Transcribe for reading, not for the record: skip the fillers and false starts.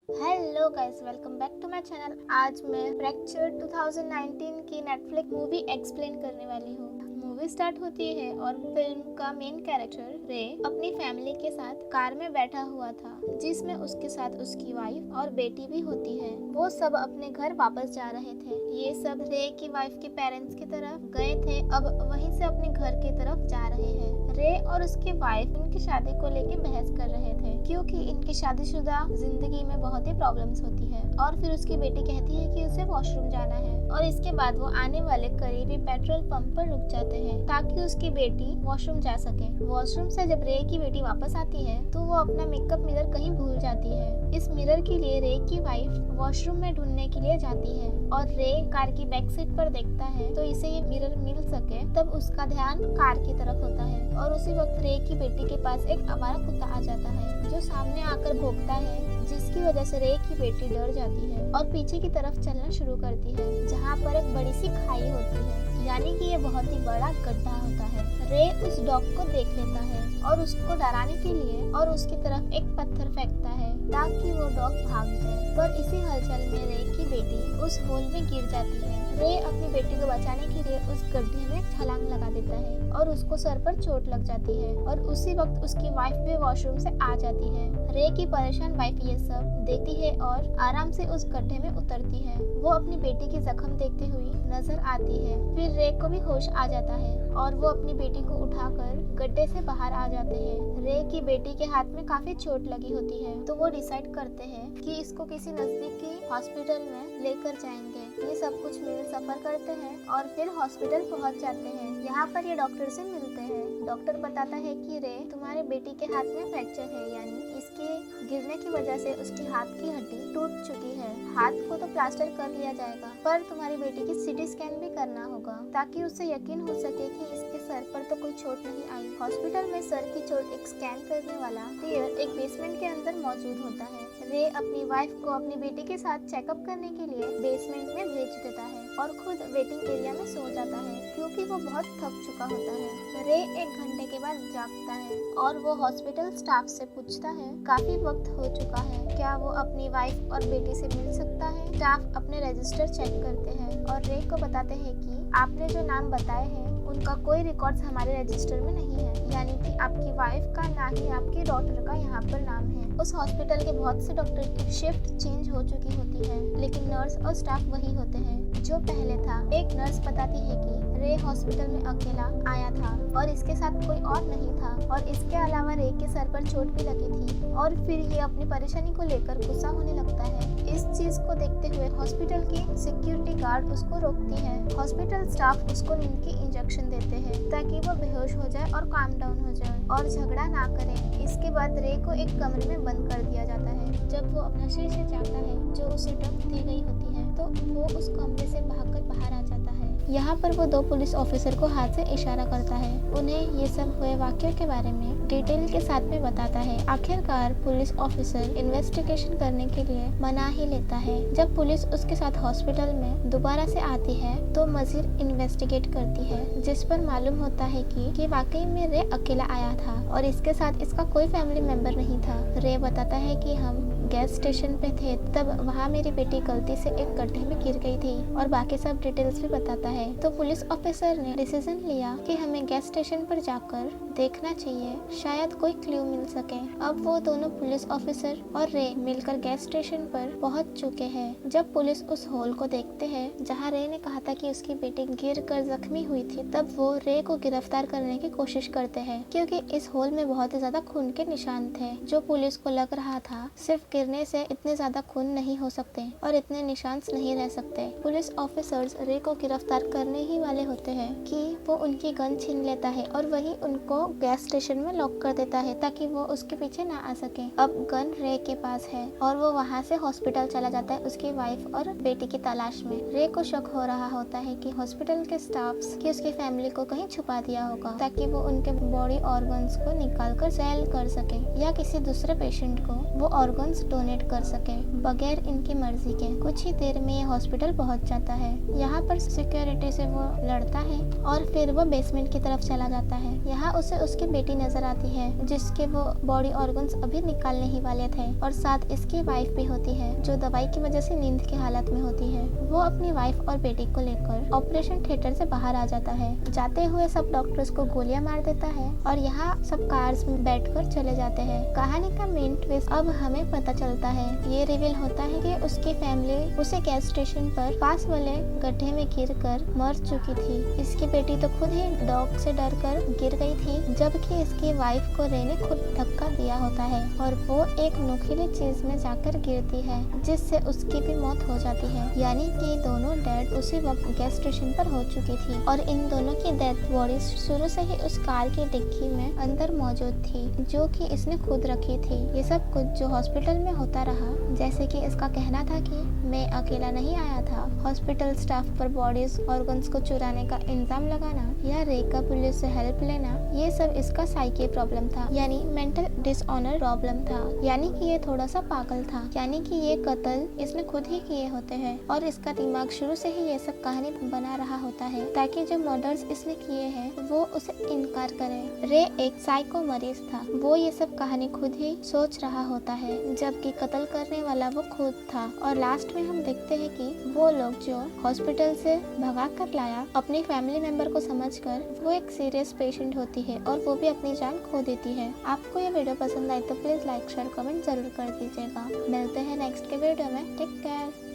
Hello guys, welcome back to my channel. आज मैं fracture 2019 की नेटफ्लिक्स मूवी एक्सप्लेन करने वाली हूँ। मूवी स्टार्ट होती है और फिल्म का मेन कैरेक्टर रे अपनी फैमिली के साथ कार में बैठा हुआ था, जिसमें उसके साथ उसकी वाइफ और बेटी भी होती है। वो सब अपने घर वापस जा रहे थे। ये सब रे की वाइफ के पेरेंट्स की तरफ गए थे, अब वहीं से अपने घर की तरफ जा रहे हैं। रे और उसकी वाइफ इनकी शादी को लेके बहस कर रहे थे, क्योंकि इनकी शादीशुदा जिंदगी में बहुत ही प्रॉब्लम्स होती है। और फिर उसकी बेटी कहती है कि उसे वॉशरूम जाना है, और इसके बाद वो आने वाले करीबी पेट्रोल पंप पर रुक जाते हैं ताकि उसकी बेटी वॉशरूम जा सके। वॉशरूम से जब रे की बेटी वापस आती है तो वो अपना मेकअप मिरर कहीं भूल जाती है। इस मिरर के लिए रे की वाइफ वॉशरूम में ढूंढने के लिए जाती है, और रे कार की बैक सीट पर देखता है तो इसे ये मिरर मिल सके। तब उसका ध्यान कार की तरफ होता है, और उसी वक्त रे की बेटी के पास एक आवारा कुत्ता आ जाता है जो सामने आकर भौंकता है, जिसकी वजह से रे की बेटी डर जाती है और पीछे की तरफ चलना शुरू करती है, जहाँ पर एक बड़ी सी खाई होती है, यानी कि ये बहुत ही बड़ा गड्ढा होता है। रे उस डॉग को देख लेता है और उसको डराने के लिए और उसकी तरफ एक पत्थर फेंकता है ताकि वो डॉग भाग जाए। पर इसी हलचल में रे की बेटी उस होल में गिर जाती है। रे अपनी बेटी को बचाने के लिए उस गड्ढे में छलांग लगा देता है और उसको सर पर चोट लग जाती है, और उसी वक्त उसकी वाइफ भी वॉशरूम से आ जाती है। रे की परेशान वाइफ ये सब देखती है और आराम से उस गड्ढे में उतरती है। वो अपनी बेटी की जख्म देखती हुई नजर आती है। फिर रे को भी होश आ जाता है और वो अपनी बेटी को उठाकर गड्ढे से बाहर आ जाते हैं। रे की बेटी के हाथ में काफी चोट लगी होती है, तो वो डिसाइड करते हैं कि इसको किसी नजदीकी हॉस्पिटल में लेकर जाएंगे। ये सब कुछ मील सफर करते हैं और फिर हॉस्पिटल पहुंच जाते हैं। यहाँ पर ये डॉक्टर से मिलते हैं। डॉक्टर बताता है कि रे, तुम्हारे बेटी के हाथ में फ्रैक्चर है, यानी इसके गिरने की वजह से उसकी हाथ की हड्डी टूट चुकी है। हाथ को तो प्लास्टर कर लिया जाएगा, पर तुम्हारी बेटी की सीटी स्कैन भी करना होगा ताकि उससे यकीन हो सके कि इसके सर पर तो कोई चोट नहीं आई। हॉस्पिटल में सर की चोट एक स्कैन करने वाला टेयर एक बेसमेंट के अंदर मौजूद होता है। रे अपनी वाइफ को अपनी बेटी के साथ चेकअप करने के लिए बेसमेंट में भेज देता है और खुद वेटिंग एरिया में सो जाता है, क्योंकि वो बहुत थक चुका होता है। रे 1 घंटे के बाद जागता है और वो हॉस्पिटल स्टाफ से पूछता है काफी वक्त हो चुका है, क्या वो अपनी वाइफ और बेटी से मिल सकता है। स्टाफ अपने रजिस्टर चेक करते हैं और रे को बताते हैं कि आपने जो नाम बताए हैं उनका कोई रिकॉर्ड्स हमारे रजिस्टर में नहीं है, यानी कि आपकी वाइफ का ना ही आपकी डॉटर का यहाँ पर नाम है। उस हॉस्पिटल के बहुत से डॉक्टर की शिफ्ट चेंज हो चुकी होती है, लेकिन नर्स और स्टाफ वही होते हैं जो पहले था। एक नर्स बताती है कि रे हॉस्पिटल में अकेला आया था और इसके साथ कोई और नहीं था, और इसके अलावा रे के सर पर चोट भी लगी थी। और फिर ये अपनी परेशानी को लेकर गुस्सा होने लगता है। इस चीज को देखते हुए हॉस्पिटल की सिक्योरिटी गार्ड उसको रोकती है। हॉस्पिटल स्टाफ उसको नींद की इंजेक्शन देते हैं ताकि वो बेहोश हो जाए और काम डाउन हो जाए और झगड़ा ना करे। इसके बाद रे को एक कमरे में बंद कर दिया जाता है। जब वो अपना शरीर से जागता है जो उसे ड्रग दी गई होती है, तो वो उस कमरे से भागकर बाहर आ जाता है। यहाँ पर वो 2 पुलिस ऑफिसर को हाथ से इशारा करता है। उन्हें ये सब हुए वाक्यों के बारे में डिटेल के साथ में बताता है। आखिरकार पुलिस ऑफिसर इन्वेस्टिगेशन करने के लिए मना ही लेता है। जब पुलिस उसके साथ हॉस्पिटल में दोबारा से आती है तो मजीद इन्वेस्टिगेट करती है, जिस पर मालूम होता है कि वाकई में रे अकेला आया था और इसके साथ इसका कोई फैमिली मेंबर नहीं था। रे बताता है कि हम गैस स्टेशन पे थे, तब वहाँ मेरी बेटी गलती से एक गड्ढे में गिर गई थी, और बाकी सब डिटेल्स भी बताता है। तो पुलिस ऑफिसर ने डिसीजन लिया कि हमें गैस स्टेशन पर जाकर देखना चाहिए, शायद कोई क्लू मिल सके। अब वो दोनों पुलिस ऑफिसर और रे मिलकर गैस स्टेशन पर पहुंच चुके हैं। जब पुलिस उस होल को देखते हैं जहां रे ने कहा था कि उसकी बेटी गिर कर जख्मी हुई थी, तब वो रे को गिरफ्तार करने की कोशिश करते हैं, क्योंकि इस होल में बहुत ही ज्यादा खून के निशान थे। जो पुलिस को लग रहा था सिर्फ गिरने से इतने ज्यादा खून नहीं हो सकते और इतने निशान नहीं रह सकते। पुलिस ऑफिसर्स रे को गिरफ्तार करने ही वाले होते हैं कि वो उनकी गन छीन लेता है और वही उनको गैस स्टेशन में लॉक कर देता है ताकि वो उसके पीछे ना आ सके। अब गन रे के पास है और वो वहाँ से हॉस्पिटल चला जाता है उसकी वाइफ और बेटी की तलाश में। रे को शक हो रहा होता है कि हॉस्पिटल के स्टाफ्स की उसकी फैमिली को कहीं छुपा दिया होगा ताकि वो उनके बॉडी ऑर्गन्स को निकाल कर सेल कर सके या किसी दूसरे पेशेंट को वो ऑर्गन्स डोनेट कर सके बगैर इनकी मर्जी के। कुछ ही देर में ये हॉस्पिटल पहुंच जाता है। यहाँ पर सिक्योरिटी से वो लड़ता है और फिर वो बेसमेंट की तरफ चला जाता है। यहाँ उसे उसे उसकी बेटी नजर आती है जिसके वो बॉडी ऑर्गन्स अभी निकालने ही वाले थे, और साथ इसकी वाइफ भी होती है जो दवाई की वजह से नींद की हालत में होती है। वो अपनी वाइफ और बेटी को लेकर ऑपरेशन थिएटर से बाहर आ जाता है। जाते हुए सब डॉक्टर्स को गोलियां मार देता है और यहाँ सब कार्स में बैठकर चले जाते हैं। कहानी का मेन ट्विस्ट अब हमें पता चलता है। ये रिवील होता है कि उसकी फैमिली उसे गैस स्टेशन पर पास वाले गड्ढे में गिरकर मर चुकी थी। इसकी बेटी तो खुद ही डॉग से डरकर गिर गई थी, जबकि इसकी वाइफ को रे ने खुद धक्का दिया होता है और वो एक नुकीली चीज में जाकर गिरती है जिससे उसकी भी मौत हो जाती है। यानी कि दोनों डेड उसी वक्त गैस स्टेशन पर हो चुकी थी और इन दोनों की डेथ बॉडी शुरू से ही उस कार की डिक्की में अंदर मौजूद थी जो कि इसने खुद रखी थी। ये सब कुछ जो हॉस्पिटल में होता रहा, जैसे कि इसका कहना था कि मैं अकेला नहीं आया था। हॉस्पिटल स्टाफ पर बॉडीज ऑर्गन्स को चुराने का इल्जाम लगाना या रे का पुलिस से हेल्प लेना, ये सब इसका साइकी प्रॉब्लम था, यानी मेंटल डिसऑर्डर प्रॉब्लम था। यानी कि ये थोड़ा सा पागल था, यानी कि ये कत्ल इसने खुद ही किए होते हैं और इसका दिमाग शुरू से ही ये सब कहानी बना रहा होता है ताकि जो मर्डर्स इसने किए हैं वो उसे इनकार करे। रे एक साइको मरीज था, वो ये सब कहानी खुद ही सोच रहा होता है, जबकि कत्ल करने वाला वो खुद था। और लास्ट में हम देखते हैं कि वो लोग जो हॉस्पिटल से भगा कर लाया अपनी फैमिली मेंबर को समझकर, वो एक सीरियस पेशेंट होती है और वो भी अपनी जान खो देती है। आपको ये वीडियो पसंद आई तो प्लीज लाइक शेयर कमेंट जरूर कर दीजिएगा। मिलते हैं नेक्स्ट के वीडियो में। Take care.